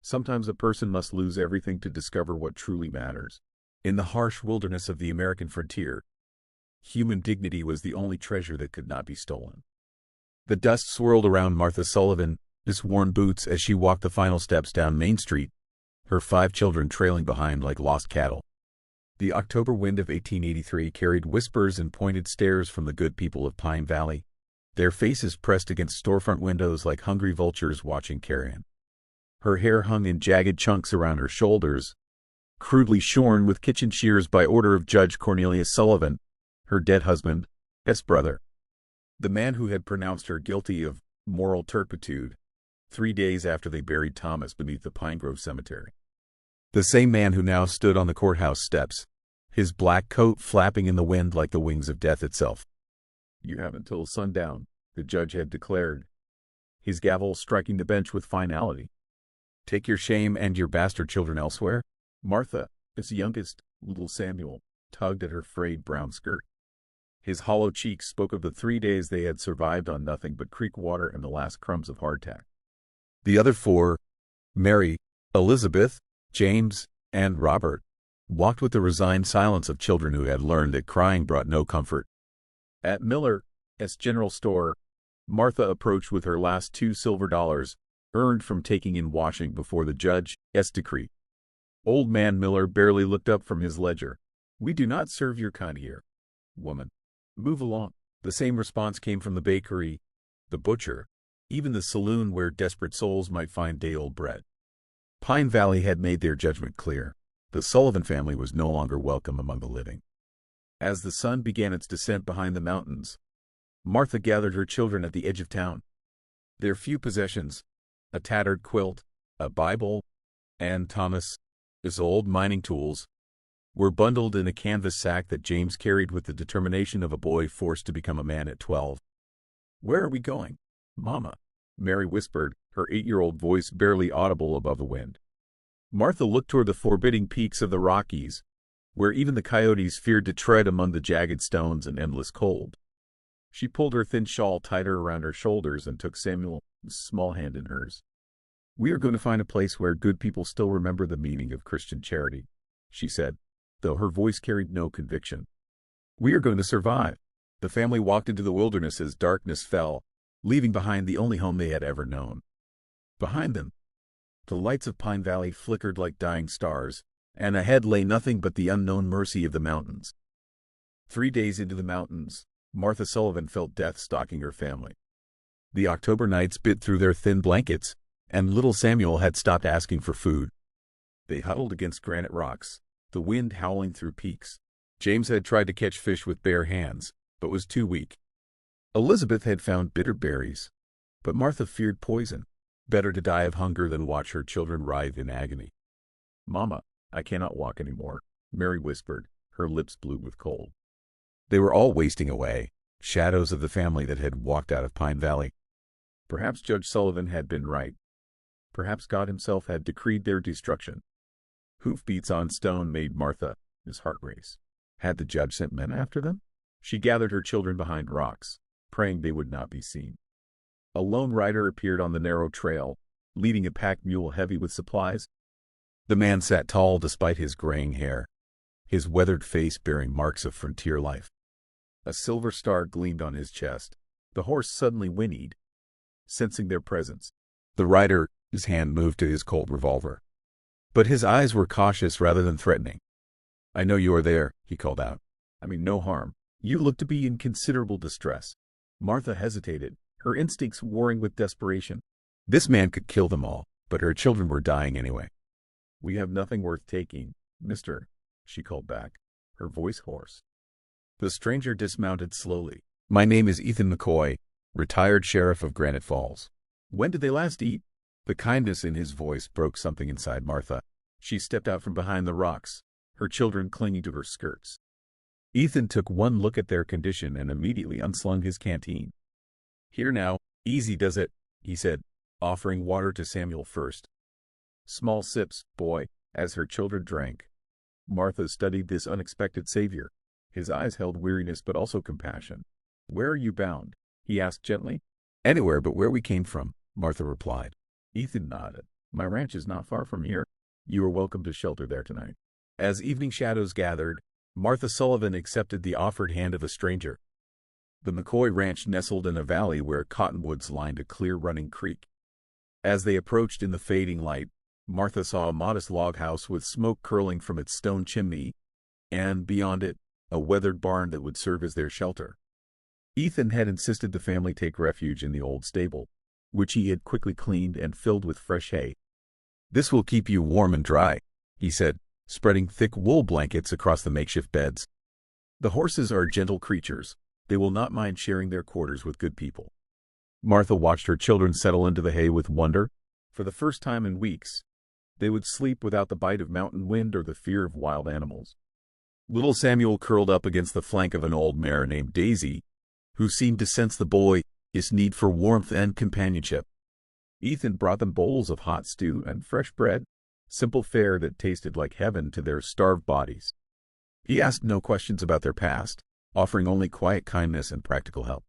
Sometimes a person must lose everything to discover what truly matters. In the harsh wilderness of the American frontier, human dignity was the only treasure that could not be stolen. The dust swirled around Martha Sullivan, his worn boots, as she walked the final steps down Main Street, her 5 children trailing behind like lost cattle. The October wind of 1883 carried whispers and pointed stares from the good people of Pine Valley, their faces pressed against storefront windows like hungry vultures watching carrion. Her hair hung in jagged chunks around her shoulders, crudely shorn with kitchen shears by order of Judge Cornelius Sullivan, her dead husband's brother, the man who had pronounced her guilty of moral turpitude 3 days after they buried Thomas beneath the Pine Grove Cemetery. The same man who now stood on the courthouse steps, his black coat flapping in the wind like the wings of death itself. "You have until sundown," the judge had declared, his gavel striking the bench with finality. "Take your shame and your bastard children elsewhere." Martha, his youngest, little Samuel, tugged at her frayed brown skirt. His hollow cheeks spoke of the 3 days they had survived on nothing but creek water and the last crumbs of hardtack. The other 4, Mary, Elizabeth, James, and Robert, walked with the resigned silence of children who had learned that crying brought no comfort. At Miller's general store, Martha approached with her last 2 silver dollars, earned from taking in washing before the judge's decree. Old man Miller barely looked up from his ledger. "We do not serve your kind here, woman. Move along." The same response came from the bakery, the butcher, even the saloon where desperate souls might find day-old bread. Pine Valley had made their judgment clear. The Sullivan family was no longer welcome among the living. As the sun began its descent behind the mountains, Martha gathered her children at the edge of town. Their few possessions, a tattered quilt, a Bible, and Thomas's old mining tools, were bundled in a canvas sack that James carried with the determination of a boy forced to become a man at 12. "Where are we going, Mama?" Mary whispered, her 8-year-old voice barely audible above the wind. Martha looked toward the forbidding peaks of the Rockies, where even the coyotes feared to tread among the jagged stones and endless cold. She pulled her thin shawl tighter around her shoulders and took Samuel's small hand in hers. "We are going to find a place where good people still remember the meaning of Christian charity," she said, though her voice carried no conviction. "We are going to survive." The family walked into the wilderness as darkness fell, leaving behind the only home they had ever known. Behind them, the lights of Pine Valley flickered like dying stars, and ahead lay nothing but the unknown mercy of the mountains. 3 days into the mountains, Martha Sullivan felt death stalking her family. The October nights bit through their thin blankets, and little Samuel had stopped asking for food. They huddled against granite rocks, the wind howling through peaks. James had tried to catch fish with bare hands, but was too weak. Elizabeth had found bitter berries, but Martha feared poison. Better to die of hunger than watch her children writhe in agony. "Mama, I cannot walk anymore," Mary whispered, her lips blue with cold. They were all wasting away, shadows of the family that had walked out of Pine Valley. Perhaps Judge Sullivan had been right. Perhaps God himself had decreed their destruction. Hoofbeats on stone made Martha's heart race. Had the judge sent men after them? She gathered her children behind rocks, praying they would not be seen. A lone rider appeared on the narrow trail, leading a pack mule heavy with supplies. The man sat tall despite his graying hair, his weathered face bearing marks of frontier life. A silver star gleamed on his chest. The horse suddenly whinnied, sensing their presence. The rider, his hand moved to his Colt revolver, but his eyes were cautious rather than threatening. "I know you are there," he called out. "I mean no harm. You look to be in considerable distress." Martha hesitated, her instincts warring with desperation. This man could kill them all, but her children were dying anyway. "We have nothing worth taking, mister," she called back, her voice hoarse. The stranger dismounted slowly. "My name is Ethan McCoy, retired sheriff of Granite Falls." "When did they last eat?" The kindness in his voice broke something inside Martha. She stepped out from behind the rocks, her children clinging to her skirts. Ethan took one look at their condition and immediately unslung his canteen. "Here now, easy does it," he said, offering water to Samuel first. "Small sips, boy," as her children drank. Martha studied this unexpected savior. His eyes held weariness but also compassion. "Where are you bound?" he asked gently. "Anywhere but where we came from," Martha replied. Ethan nodded. My ranch is not far from here. You are welcome to shelter there tonight." As evening shadows gathered, Martha Sullivan accepted the offered hand of a stranger. The McCoy Ranch nestled in a valley where cottonwoods lined a clear running creek. As they approached in the fading light, Martha saw a modest log house with smoke curling from its stone chimney, and, beyond it, a weathered barn that would serve as their shelter. Ethan had insisted the family take refuge in the old stable, which he had quickly cleaned and filled with fresh hay. "This will keep you warm and dry," he said, spreading thick wool blankets across the makeshift beds. "The horses are gentle creatures. They will not mind sharing their quarters with good people." Martha watched her children settle into the hay with wonder. For the first time in weeks, they would sleep without the bite of mountain wind or the fear of wild animals. Little Samuel curled up against the flank of an old mare named Daisy, who seemed to sense the boy's need for warmth and companionship. Ethan brought them bowls of hot stew and fresh bread, simple fare that tasted like heaven to their starved bodies. He asked no questions about their past, offering only quiet kindness and practical help.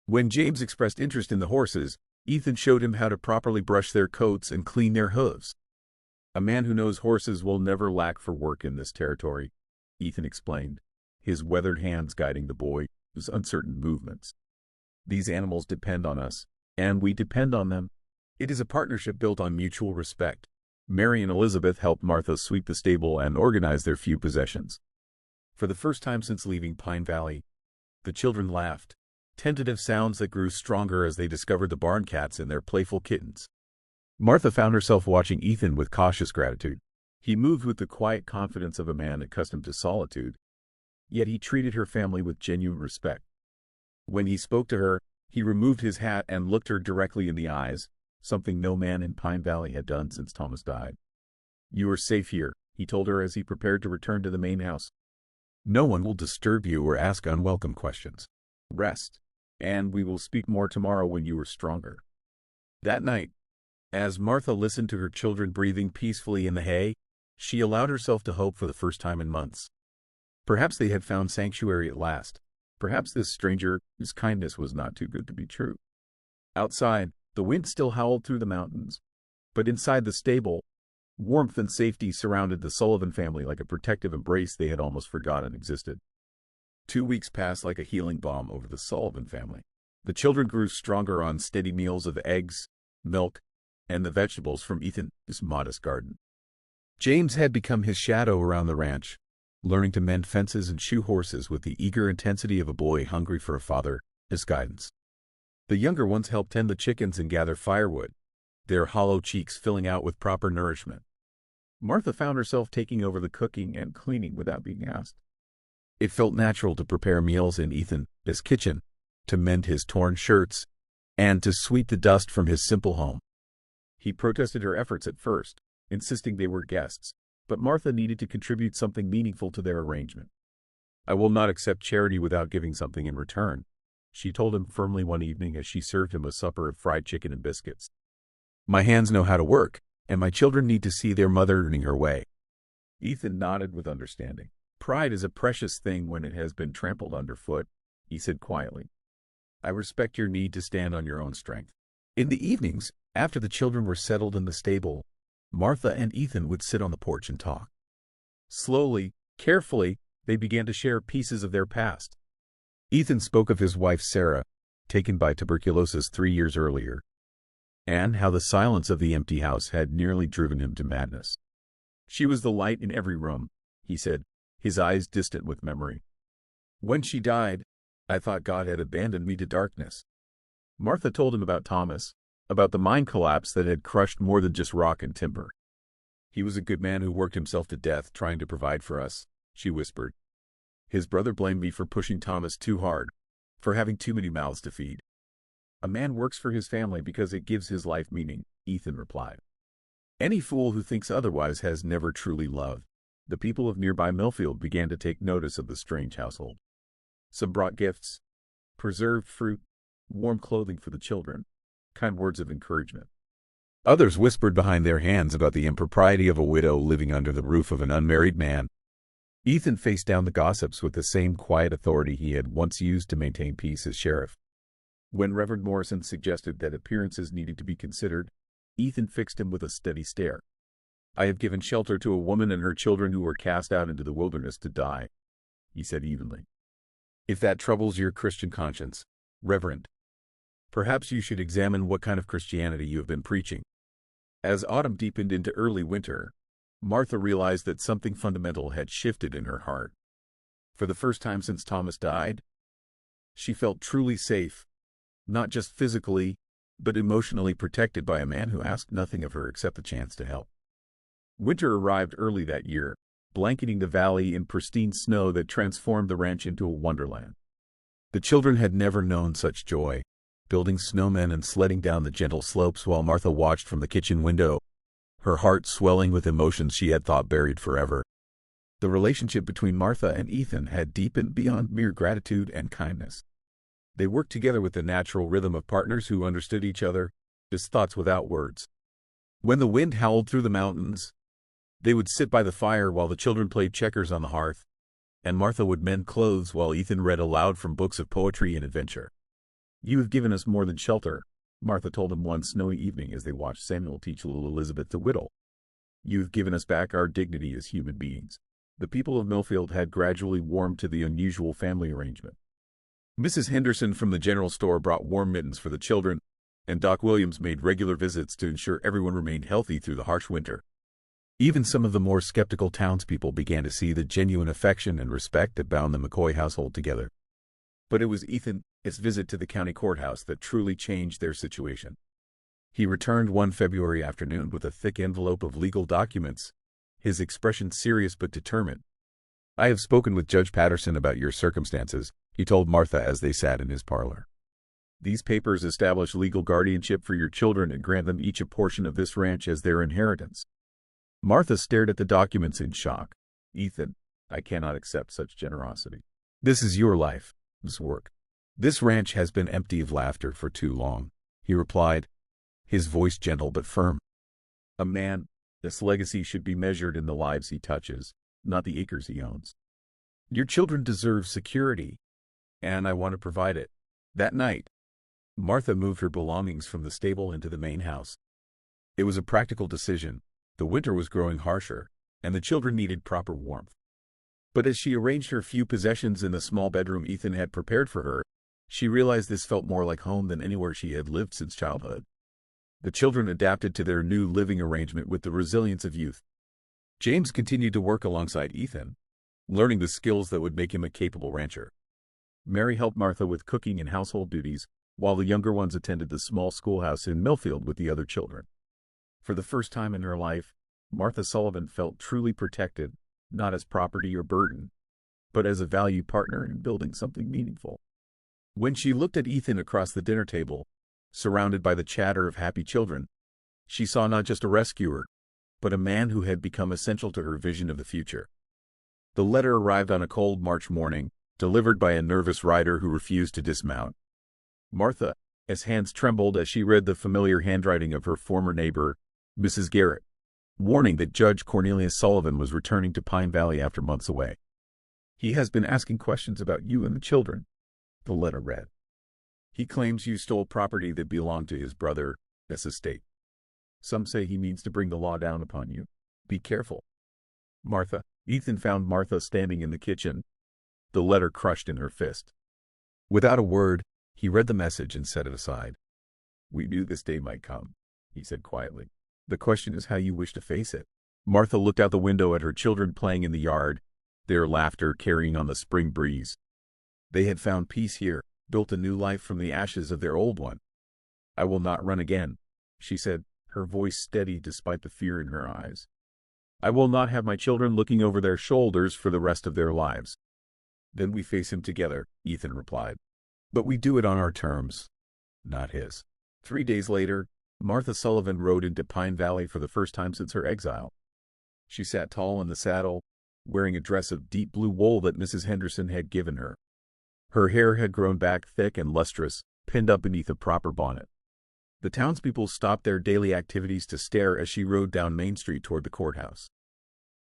When James expressed interest in the horses, Ethan showed him how to properly brush their coats and clean their hooves. "A man who knows horses will never lack for work in this territory," Ethan explained, his weathered hands guiding the boy's uncertain movements. "These animals depend on us, and we depend on them. It is a partnership built on mutual respect." Mary and Elizabeth helped Martha sweep the stable and organize their few possessions. For the first time since leaving Pine Valley, the children laughed, tentative sounds that grew stronger as they discovered the barn cats and their playful kittens. Martha found herself watching Ethan with cautious gratitude. He moved with the quiet confidence of a man accustomed to solitude, yet he treated her family with genuine respect. When he spoke to her, he removed his hat and looked her directly in the eyes, something no man in Pine Valley had done since Thomas died. "You are safe here," he told her as he prepared to return to the main house. "No one will disturb you or ask unwelcome questions. Rest, and we will speak more tomorrow when you are stronger." That night, as Martha listened to her children breathing peacefully in the hay, she allowed herself to hope for the first time in months. Perhaps they had found sanctuary at last. Perhaps this stranger's kindness was not too good to be true. Outside, the wind still howled through the mountains, but inside the stable, warmth and safety surrounded the Sullivan family like a protective embrace they had almost forgotten existed. 2 weeks passed like a healing balm over the Sullivan family. The children grew stronger on steady meals of eggs, milk, and the vegetables from Ethan's modest garden. James had become his shadow around the ranch, learning to mend fences and shoe horses with the eager intensity of a boy hungry for a father's guidance. The younger ones helped tend the chickens and gather firewood, their hollow cheeks filling out with proper nourishment. Martha found herself taking over the cooking and cleaning without being asked. It felt natural to prepare meals in Ethan's kitchen, to mend his torn shirts, and to sweep the dust from his simple home. He protested her efforts at first, insisting they were guests, but Martha needed to contribute something meaningful to their arrangement. "I will not accept charity without giving something in return," she told him firmly one evening as she served him a supper of fried chicken and biscuits. "My hands know how to work, and my children need to see their mother earning her way." Ethan nodded with understanding. "Pride is a precious thing when it has been trampled underfoot," he said quietly. "I respect your need to stand on your own strength." In the evenings, after the children were settled in the stable, Martha and Ethan would sit on the porch and talk. Slowly, carefully, they began to share pieces of their past. Ethan spoke of his wife Sarah, taken by tuberculosis 3 years earlier, and how the silence of the empty house had nearly driven him to madness. "She was the light in every room," he said, his eyes distant with memory. "When she died, I thought God had abandoned me to darkness." Martha told him about Thomas, about the mine collapse that had crushed more than just rock and timber. "He was a good man who worked himself to death trying to provide for us," she whispered. "His brother blamed me for pushing Thomas too hard, for having too many mouths to feed." "A man works for his family because it gives his life meaning," Ethan replied. "Any fool who thinks otherwise has never truly loved." The people of nearby Millfield began to take notice of the strange household. Some brought gifts, preserved fruit, warm clothing for the children, kind words of encouragement. Others whispered behind their hands about the impropriety of a widow living under the roof of an unmarried man. Ethan faced down the gossips with the same quiet authority he had once used to maintain peace as sheriff. When Reverend Morrison suggested that appearances needed to be considered, Ethan fixed him with a steady stare. "I have given shelter to a woman and her children who were cast out into the wilderness to die," he said evenly. "If that troubles your Christian conscience, Reverend, perhaps you should examine what kind of Christianity you have been preaching." As autumn deepened into early winter, Martha realized that something fundamental had shifted in her heart. For the first time since Thomas died, she felt truly safe, not just physically, but emotionally protected by a man who asked nothing of her except the chance to help. Winter arrived early that year, blanketing the valley in pristine snow that transformed the ranch into a wonderland. The children had never known such joy, building snowmen and sledding down the gentle slopes while Martha watched from the kitchen window, her heart swelling with emotions she had thought buried forever. The relationship between Martha and Ethan had deepened beyond mere gratitude and kindness. They worked together with the natural rhythm of partners who understood each other, his thoughts without words. When the wind howled through the mountains, they would sit by the fire while the children played checkers on the hearth, and Martha would mend clothes while Ethan read aloud from books of poetry and adventure. "You have given us more than shelter," Martha told him one snowy evening as they watched Samuel teach little Elizabeth to whittle. "You have given us back our dignity as human beings." The people of Millfield had gradually warmed to the unusual family arrangement. Mrs. Henderson from the general store brought warm mittens for the children, and Doc Williams made regular visits to ensure everyone remained healthy through the harsh winter. Even some of the more skeptical townspeople began to see the genuine affection and respect that bound the McCoy household together. But it was Ethan's visit to the county courthouse that truly changed their situation. He returned one February afternoon with a thick envelope of legal documents, his expression serious but determined. "I have spoken with Judge Patterson about your circumstances," he told Martha as they sat in his parlor. "These papers establish legal guardianship for your children and grant them each a portion of this ranch as their inheritance." Martha stared at the documents in shock. "Ethan, I cannot accept such generosity. This is your life, this work. This ranch has been empty of laughter for too long," he replied, his voice gentle but firm. "A man, this legacy should be measured in the lives he touches, not the acres he owns. Your children deserve security, and I want to provide it." That night, Martha moved her belongings from the stable into the main house. It was a practical decision. The winter was growing harsher, and the children needed proper warmth. But as she arranged her few possessions in the small bedroom Ethan had prepared for her, she realized this felt more like home than anywhere she had lived since childhood. The children adapted to their new living arrangement with the resilience of youth. James continued to work alongside Ethan, learning the skills that would make him a capable rancher. Mary helped Martha with cooking and household duties, while the younger ones attended the small schoolhouse in Millfield with the other children. For the first time in her life, Martha Sullivan felt truly protected, not as property or burden, but as a valued partner in building something meaningful. When she looked at Ethan across the dinner table, surrounded by the chatter of happy children, she saw not just a rescuer, but a man who had become essential to her vision of the future. The letter arrived on a cold March morning, delivered by a nervous rider who refused to dismount. Martha's hands trembled as she read the familiar handwriting of her former neighbor, Mrs. Garrett, warning that Judge Cornelius Sullivan was returning to Pine Valley after months away. "He has been asking questions about you and the children," the letter read. "He claims you stole property that belonged to his brother's estate. Some say he means to bring the law down upon you. Be careful. Martha." Ethan found Martha standing in the kitchen, the letter crushed in her fist. Without a word, he read the message and set it aside. "We knew this day might come," he said quietly. "The question is how you wish to face it." Martha looked out the window at her children playing in the yard, their laughter carrying on the spring breeze. They had found peace here, built a new life from the ashes of their old one. "I will not run again," she said, her voice steady despite the fear in her eyes. "I will not have my children looking over their shoulders for the rest of their lives." "Then we face him together," Ethan replied. "But we do it on our terms, not his." 3 days later, Martha Sullivan rode into Pine Valley for the first time since her exile. She sat tall in the saddle, wearing a dress of deep blue wool that Mrs. Henderson had given her. Her hair had grown back thick and lustrous, pinned up beneath a proper bonnet. The townspeople stopped their daily activities to stare as she rode down Main Street toward the courthouse.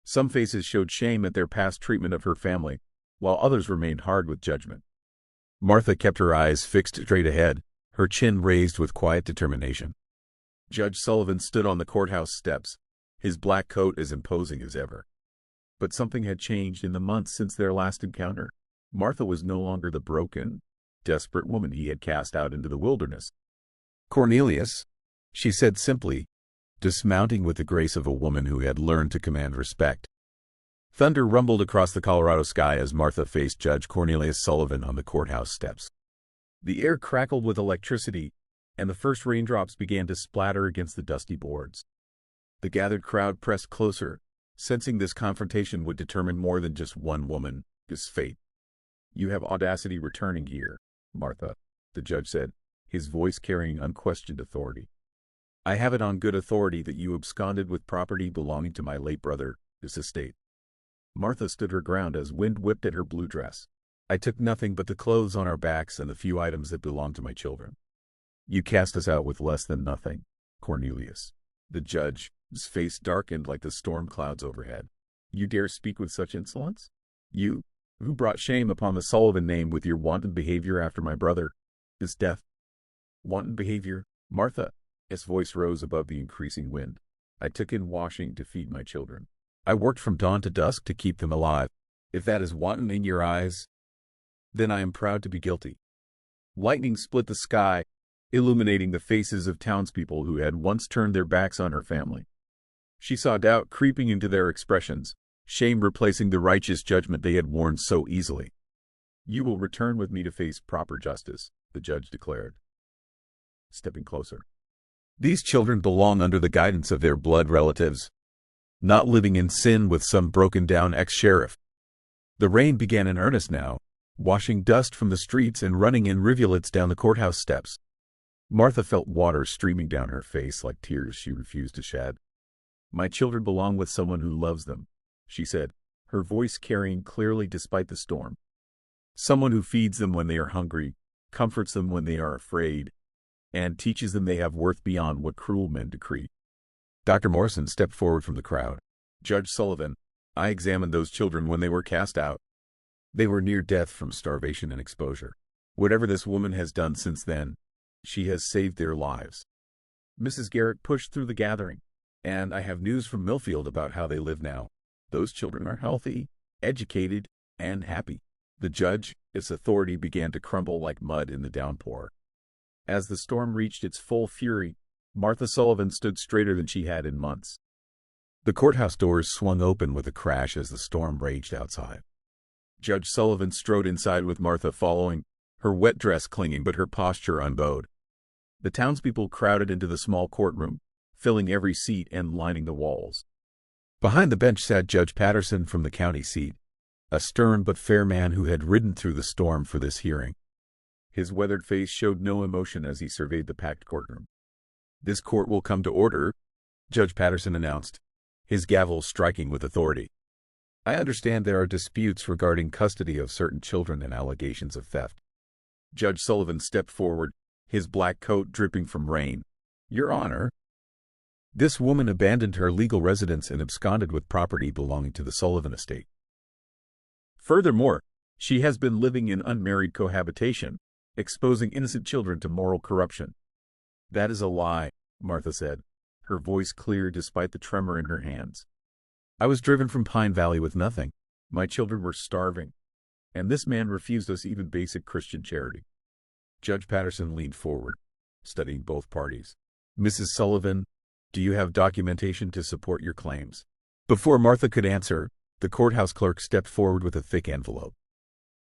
Some faces showed shame at their past treatment of her family, while others remained hard with judgment. Martha kept her eyes fixed straight ahead, her chin raised with quiet determination. Judge Sullivan stood on the courthouse steps, his black coat as imposing as ever. But something had changed in the months since their last encounter. Martha was no longer the broken, desperate woman he had cast out into the wilderness. "Cornelius," she said simply, dismounting with the grace of a woman who had learned to command respect. Thunder rumbled across the Colorado sky as Martha faced Judge Cornelius Sullivan on the courthouse steps. The air crackled with electricity, and the first raindrops began to splatter against the dusty boards. The gathered crowd pressed closer, sensing this confrontation would determine more than just one woman's fate. "You have audacity returning here, Martha," the judge said, his voice carrying unquestioned authority. "I have it on good authority that you absconded with property belonging to my late brother, this estate." Martha stood her ground as wind whipped at her blue dress. "I took nothing but the clothes on our backs and the few items that belonged to my children." "You cast us out with less than nothing, Cornelius." The judge's face darkened like the storm clouds overhead. "You dare speak with such insolence? You, who brought shame upon the Sullivan name with your wanton behavior after my brother's death." "Wanton behavior, Martha?" His voice rose above the increasing wind. "I took in washing to feed my children. I worked from dawn to dusk to keep them alive. If that is wanton in your eyes, then I am proud to be guilty." Lightning split the sky, illuminating the faces of townspeople who had once turned their backs on her family. She saw doubt creeping into their expressions, shame replacing the righteous judgment they had worn so easily. "You will return with me to face proper justice," the judge declared, stepping closer. "These children belong under the guidance of their blood relatives, not living in sin with some broken-down ex-sheriff." The rain began in earnest now, washing dust from the streets and running in rivulets down the courthouse steps. Martha felt water streaming down her face like tears she refused to shed. "My children belong with someone who loves them," she said, her voice carrying clearly despite the storm. "Someone who feeds them when they are hungry, comforts them when they are afraid, and teaches them they have worth beyond what cruel men decree." Dr. Morrison stepped forward from the crowd. "Judge Sullivan, I examined those children when they were cast out. They were near death from starvation and exposure. Whatever this woman has done since then, she has saved their lives." Mrs. Garrett pushed through the gathering. "And I have news from Millfield about how they live now. Those children are healthy, educated, and happy." The judge's authority began to crumble like mud in the downpour. As the storm reached its full fury, Martha Sullivan stood straighter than she had in months. The courthouse doors swung open with a crash as the storm raged outside. Judge Sullivan strode inside with Martha following, her wet dress clinging but her posture unbowed. The townspeople crowded into the small courtroom, filling every seat and lining the walls. Behind the bench sat Judge Patterson from the county seat, a stern but fair man who had ridden through the storm for this hearing. His weathered face showed no emotion as he surveyed the packed courtroom. "This court will come to order," Judge Patterson announced, his gavel striking with authority. "I understand there are disputes regarding custody of certain children and allegations of theft." Judge Sullivan stepped forward, his black coat dripping from rain. "Your Honor, this woman abandoned her legal residence and absconded with property belonging to the Sullivan estate. Furthermore, she has been living in unmarried cohabitation, exposing innocent children to moral corruption." "That is a lie," Martha said, her voice clear despite the tremor in her hands. "I was driven from Pine Valley with nothing. My children were starving, and this man refused us even basic Christian charity." Judge Patterson leaned forward, studying both parties. "Mrs. Sullivan, do you have documentation to support your claims?" Before Martha could answer, the courthouse clerk stepped forward with a thick envelope.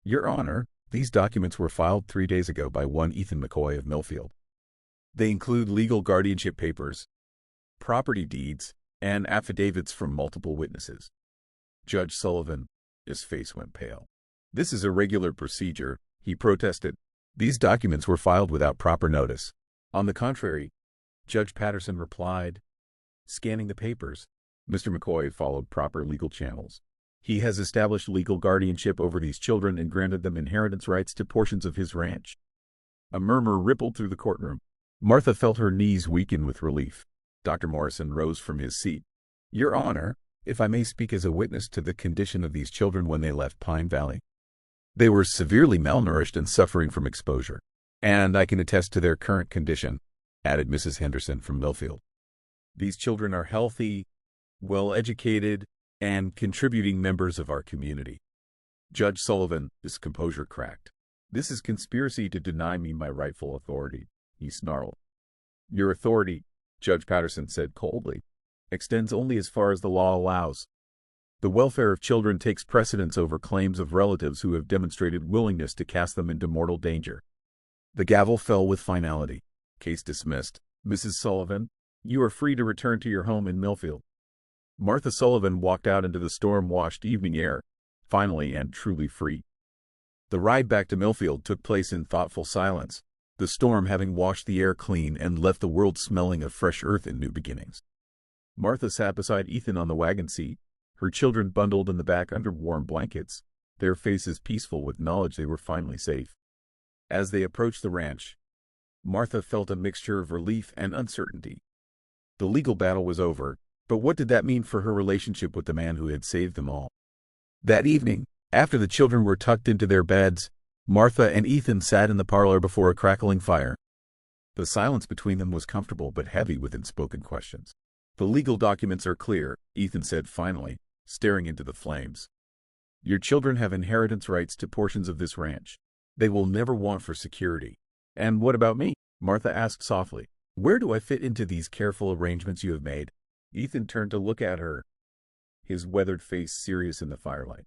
"Your Honor, these documents were filed 3 days ago by one Ethan McCoy of Millfield. They include legal guardianship papers, property deeds, and affidavits from multiple witnesses." Judge Sullivan, his face went pale. "This is a regular procedure," he protested. "These documents were filed without proper notice." "On the contrary," Judge Patterson replied, scanning the papers, "Mr. McCoy followed proper legal channels. He has established legal guardianship over these children and granted them inheritance rights to portions of his ranch." A murmur rippled through the courtroom. Martha felt her knees weaken with relief. Dr. Morrison rose from his seat. "Your Honor, if I may speak as a witness to the condition of these children when they left Pine Valley. They were severely malnourished and suffering from exposure, and I can attest to their current condition," added Mrs. Henderson from Millfield. These children are healthy, well-educated, and contributing members of our community. Judge Sullivan, his composure cracked. This is conspiracy to deny me my rightful authority, he snarled. Your authority, Judge Patterson said coldly, extends only as far as the law allows. The welfare of children takes precedence over claims of relatives who have demonstrated willingness to cast them into mortal danger. The gavel fell with finality. Case dismissed. Mrs. Sullivan, you are free to return to your home in Millfield. Martha Sullivan walked out into the storm-washed evening air, finally and truly free. The ride back to Millfield took place in thoughtful silence, the storm having washed the air clean and left the world smelling of fresh earth and new beginnings. Martha sat beside Ethan on the wagon seat, her children bundled in the back under warm blankets, their faces peaceful with knowledge they were finally safe. As they approached the ranch, Martha felt a mixture of relief and uncertainty. The legal battle was over, but what did that mean for her relationship with the man who had saved them all? That evening, after the children were tucked into their beds, Martha and Ethan sat in the parlor before a crackling fire. The silence between them was comfortable but heavy with unspoken questions. The legal documents are clear, Ethan said finally, staring into the flames. Your children have inheritance rights to portions of this ranch. They will never want for security. And what about me? Martha asked softly. Where do I fit into these careful arrangements you have made? Ethan turned to look at her, his weathered face serious in the firelight.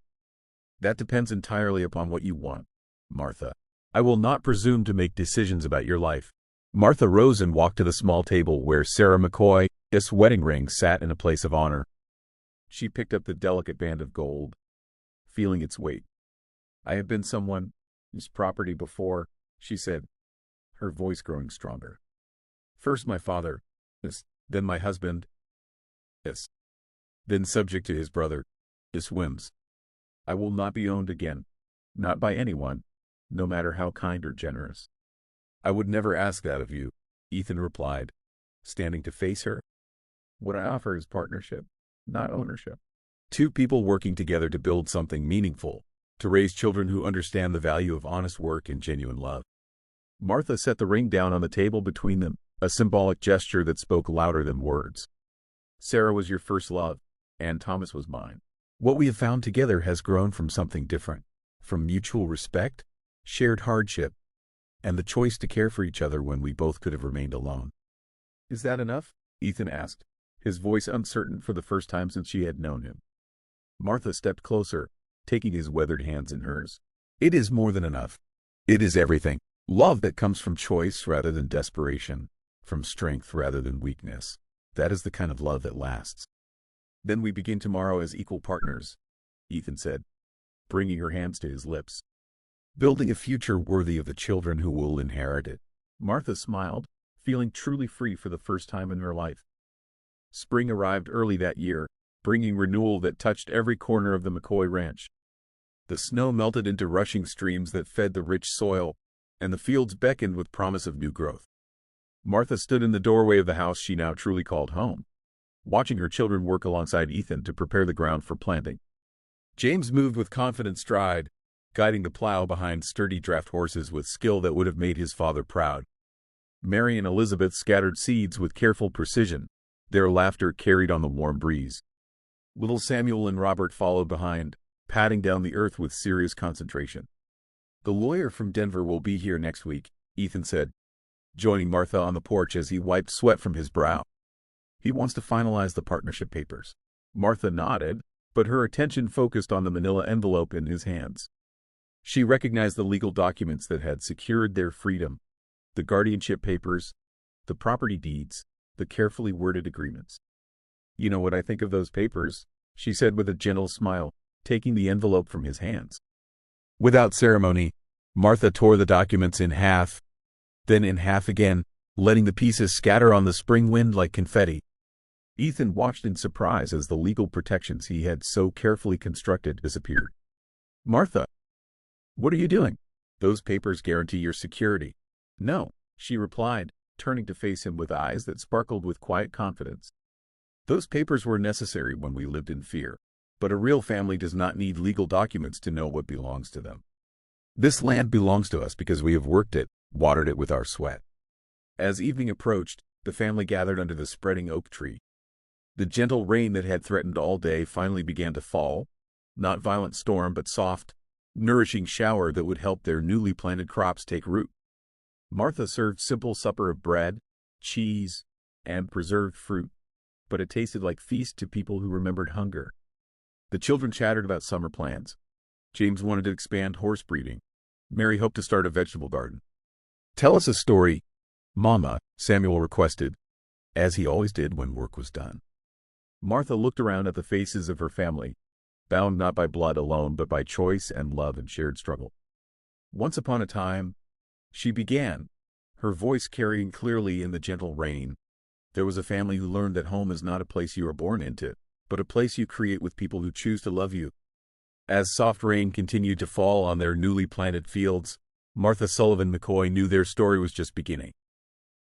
That depends entirely upon what you want, Martha. I will not presume to make decisions about your life. Martha rose and walked to the small table where Sarah McCoy's wedding ring sat in a place of honor. She picked up the delicate band of gold, feeling its weight. I have been someone's property before, she said, her voice growing stronger. First my father, then my husband, then subject to his brother, his whims. I will not be owned again, not by anyone, no matter how kind or generous. I would never ask that of you, Ethan replied, standing to face her. What I offer is partnership, not ownership. Two people working together to build something meaningful, to raise children who understand the value of honest work and genuine love. Martha set the ring down on the table between them, a symbolic gesture that spoke louder than words. Sarah was your first love, and Thomas was mine. What we have found together has grown from something different, from mutual respect, shared hardship, and the choice to care for each other when we both could have remained alone. Is that enough? Ethan asked, his voice uncertain for the first time since she had known him. Martha stepped closer, taking his weathered hands in hers. It is more than enough. It is everything. Love that comes from choice rather than desperation, from strength rather than weakness. That is the kind of love that lasts. Then we begin tomorrow as equal partners, Ethan said, bringing her hands to his lips. Building a future worthy of the children who will inherit it. Martha smiled, feeling truly free for the first time in her life. Spring arrived early that year, bringing renewal that touched every corner of the McCoy ranch. The snow melted into rushing streams that fed the rich soil, and the fields beckoned with promise of new growth. Martha stood in the doorway of the house she now truly called home, watching her children work alongside Ethan to prepare the ground for planting. James moved with confident stride, guiding the plow behind sturdy draft horses with skill that would have made his father proud. Mary and Elizabeth scattered seeds with careful precision, their laughter carried on the warm breeze. Little Samuel and Robert followed behind, patting down the earth with serious concentration. The lawyer from Denver will be here next week, Ethan said, joining Martha on the porch as he wiped sweat from his brow. He wants to finalize the partnership papers. Martha nodded, but her attention focused on the manila envelope in his hands. She recognized the legal documents that had secured their freedom, the guardianship papers, the property deeds, the carefully worded agreements. You know what I think of those papers, she said with a gentle smile, taking the envelope from his hands. Without ceremony, Martha tore the documents in half, then in half again, letting the pieces scatter on the spring wind like confetti. Ethan watched in surprise as the legal protections he had so carefully constructed disappeared. Martha, what are you doing? Those papers guarantee your security. No, she replied, turning to face him with eyes that sparkled with quiet confidence. Those papers were necessary when we lived in fear, but a real family does not need legal documents to know what belongs to them. This land belongs to us because we have worked it, watered it with our sweat. As evening approached, the family gathered under the spreading oak tree. The gentle rain that had threatened all day finally began to fall, not violent storm but soft, nourishing shower that would help their newly planted crops take root. Martha served simple supper of bread, cheese, and preserved fruit, but it tasted like feast to people who remembered hunger. The children chattered about summer plans. James wanted to expand horse breeding. Mary hoped to start a vegetable garden. "Tell us a story, Mama," Samuel requested, as he always did when work was done. Martha looked around at the faces of her family, bound not by blood alone but by choice and love and shared struggle. "Once upon a time," she began, her voice carrying clearly in the gentle rain, "there was a family who learned that home is not a place you are born into, but a place you create with people who choose to love you." As soft rain continued to fall on their newly planted fields, Martha Sullivan McCoy knew their story was just beginning.